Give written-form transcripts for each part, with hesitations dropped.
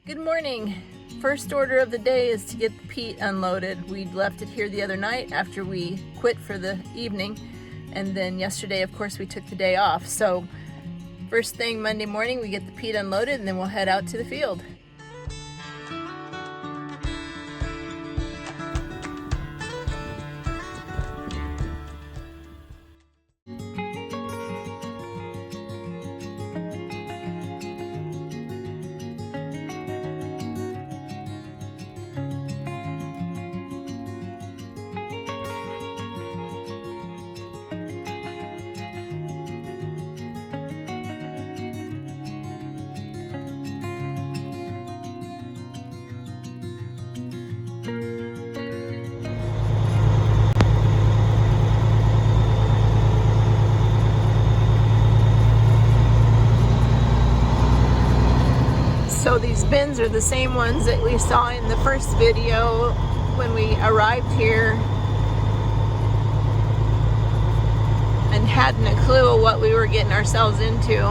Good morning. First order of the day is to get the peat unloaded. We left it here the other night after we quit for the evening, and then yesterday of course we took the day off. So first thing Monday morning we get the peat unloaded and then we'll head out to the field. So these bins are the same ones that we saw in the first video when we arrived here and hadn't a clue of what we were getting ourselves into.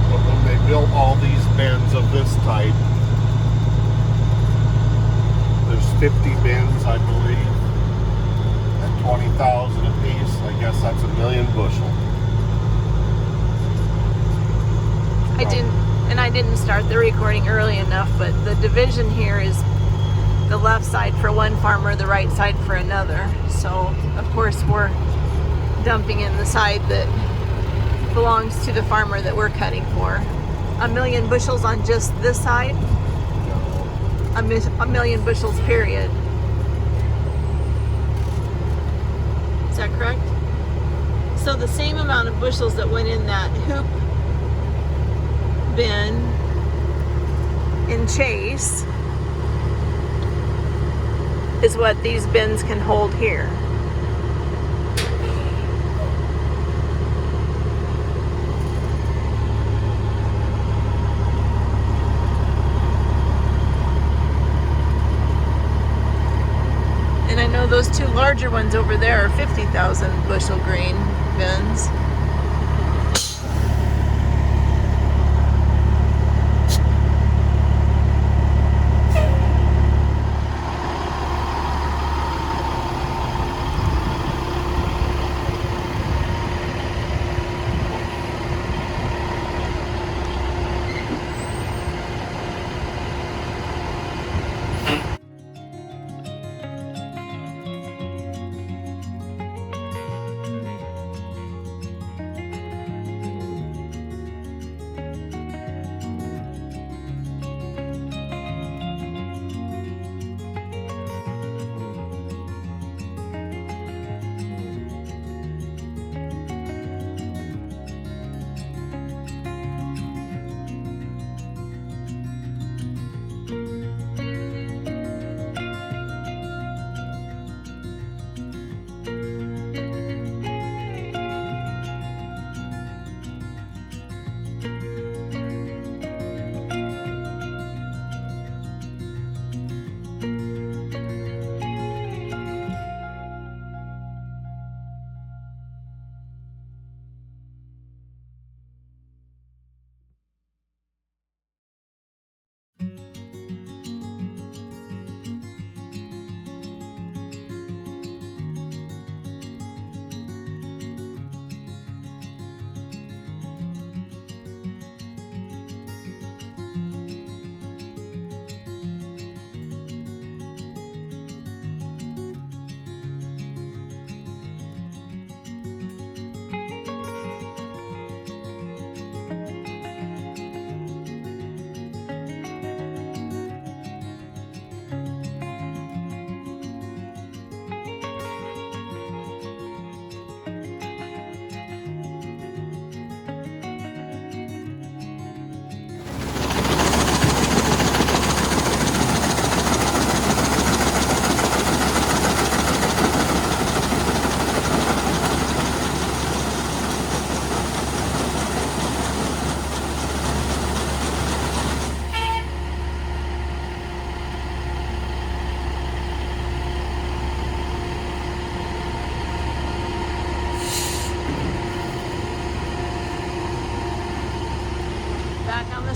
But when they built all these bins of this type, there's 50 bins, I believe. 20,000 a piece. I guess that's a million bushel. I didn't start the recording early enough, but the division here is the left side for one farmer, the right side for another. So of course we're dumping in the side that belongs to the farmer that we're cutting for. A million bushels on just this side? A million bushels period. Is that correct? So the same amount of bushels that went in that hoop bin in Chase is what these bins can hold here. And I know those two larger ones over there are 50,000 bushel grain bins.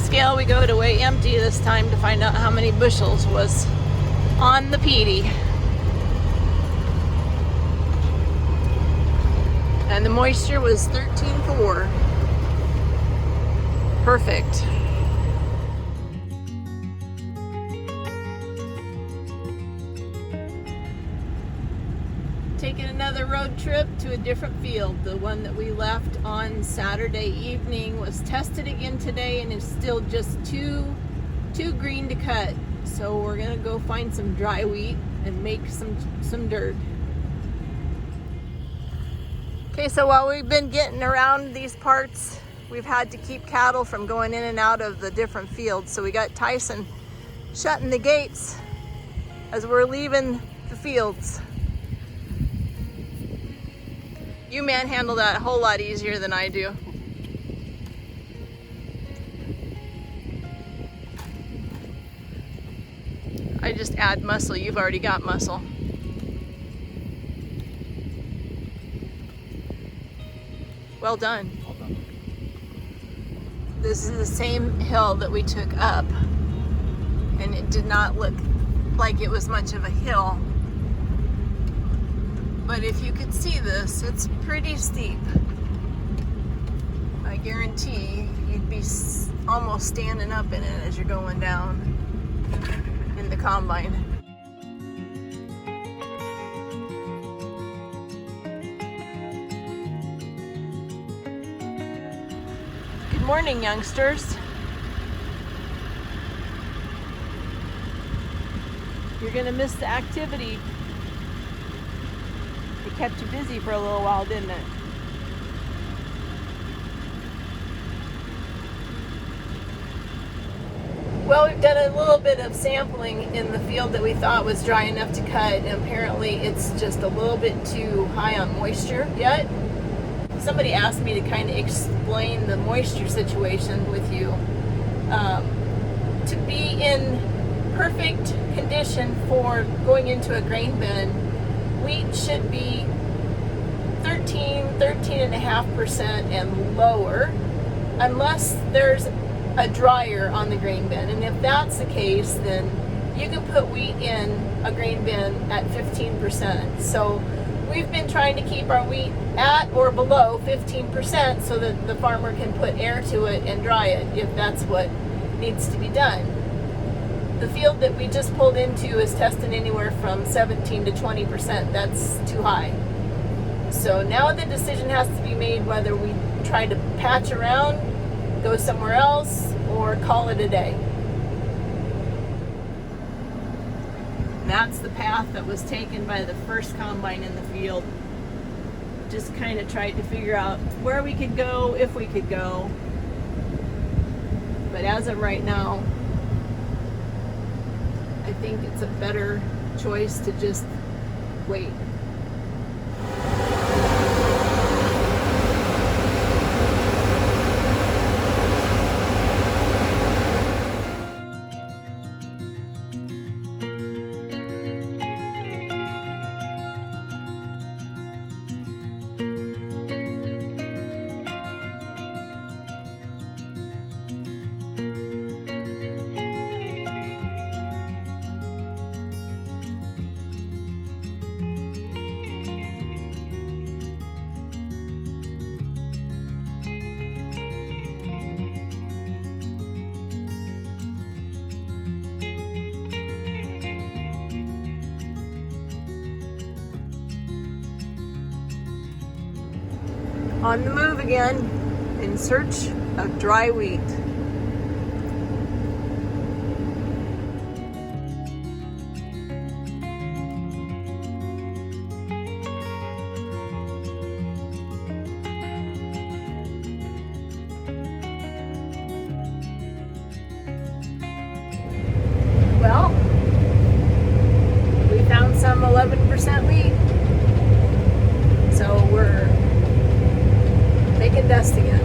scale we go to weigh empty this time to find out how many bushels was on the PD. And the moisture was 13.4. Perfect. Taking another road trip to a different field. The one that we left on Saturday evening was tested again today and is still just too green to cut. So we're gonna go find some dry wheat and make some dirt. Okay, so while we've been getting around these parts, we've had to keep cattle from going in and out of the different fields. So we got Tyson shutting the gates as we're leaving the fields. You manhandle that a whole lot easier than I do. I just add muscle. You've already got muscle. Well done. This is the same hill that we took up, and it did not look like it was much of a hill. But if you could see this, it's pretty steep. I guarantee you'd be almost standing up in it as you're going down in the combine. Good morning, youngsters. You're gonna miss the activity. It kept you busy for a little while, didn't it? Well, we've done a little bit of sampling in the field that we thought was dry enough to cut, and apparently it's just a little bit too high on moisture yet. Somebody asked me to kind of explain the moisture situation with you. To be in perfect condition for going into a grain bin, wheat should be 13.5% and lower, unless there's a dryer on the grain bin. And if that's the case, then you can put wheat in a grain bin at 15%. So we've been trying to keep our wheat at or below 15% so that the farmer can put air to it and dry it if that's what needs to be done. The field that we just pulled into is testing anywhere from 17 to 20%. That's too high. So now the decision has to be made whether we try to patch around, go somewhere else, or call it a day. That's the path that was taken by the first combine in the field. Just kind of tried to figure out where we could go, if we could go. But as of right now, I think it's a better choice to just wait. On the move again, in search of dry wheat. Well, we found some 11% wheat, so we're making dust again.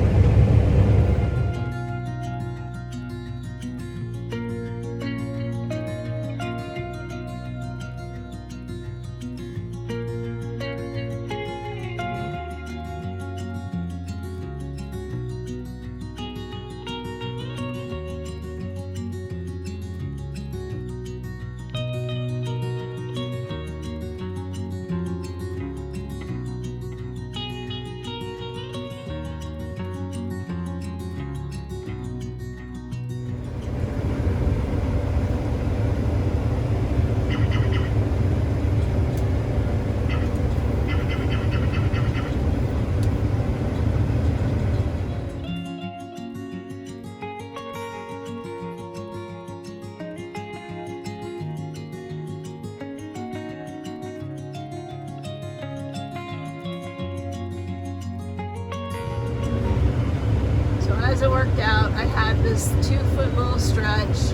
as it worked out, I had this 2-foot little stretch.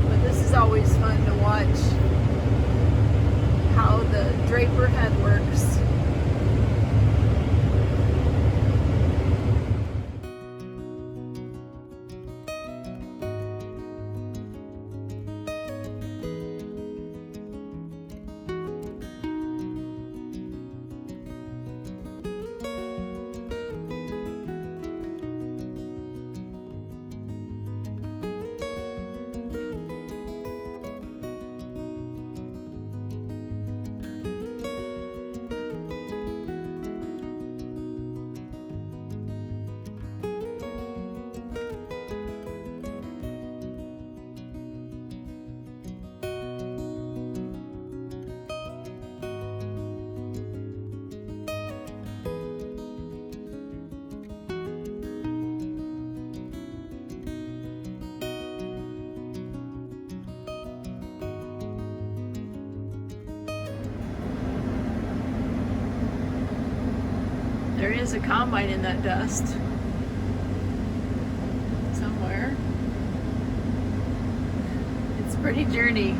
But this is always fun to watch how the draper head works. There is a combine in that dust somewhere. It's a pretty journey.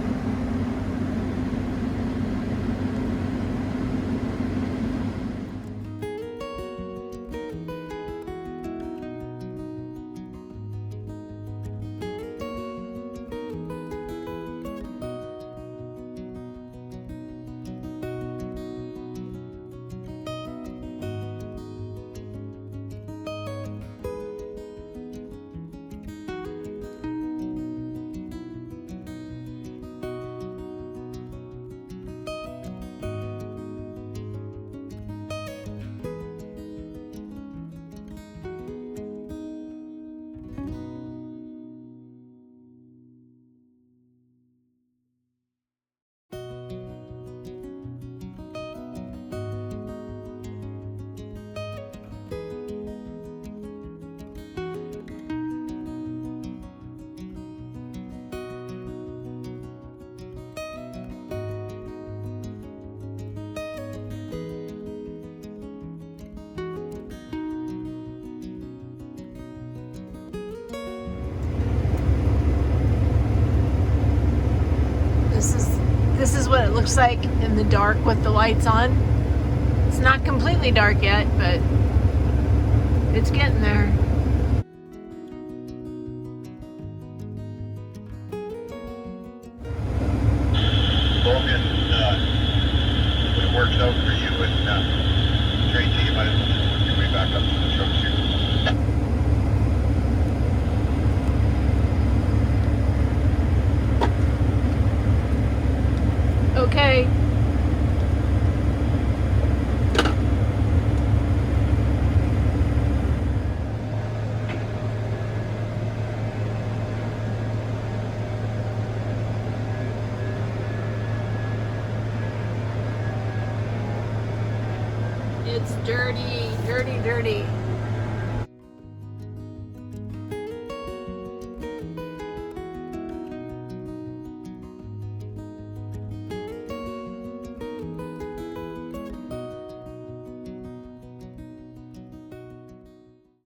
This is what it looks like in the dark with the lights on. It's not completely dark yet, but it's getting there. Logan, when it works out for you and Tracy, you might as well just work your way back up to the truck too. Okay. It's dirty, dirty, dirty.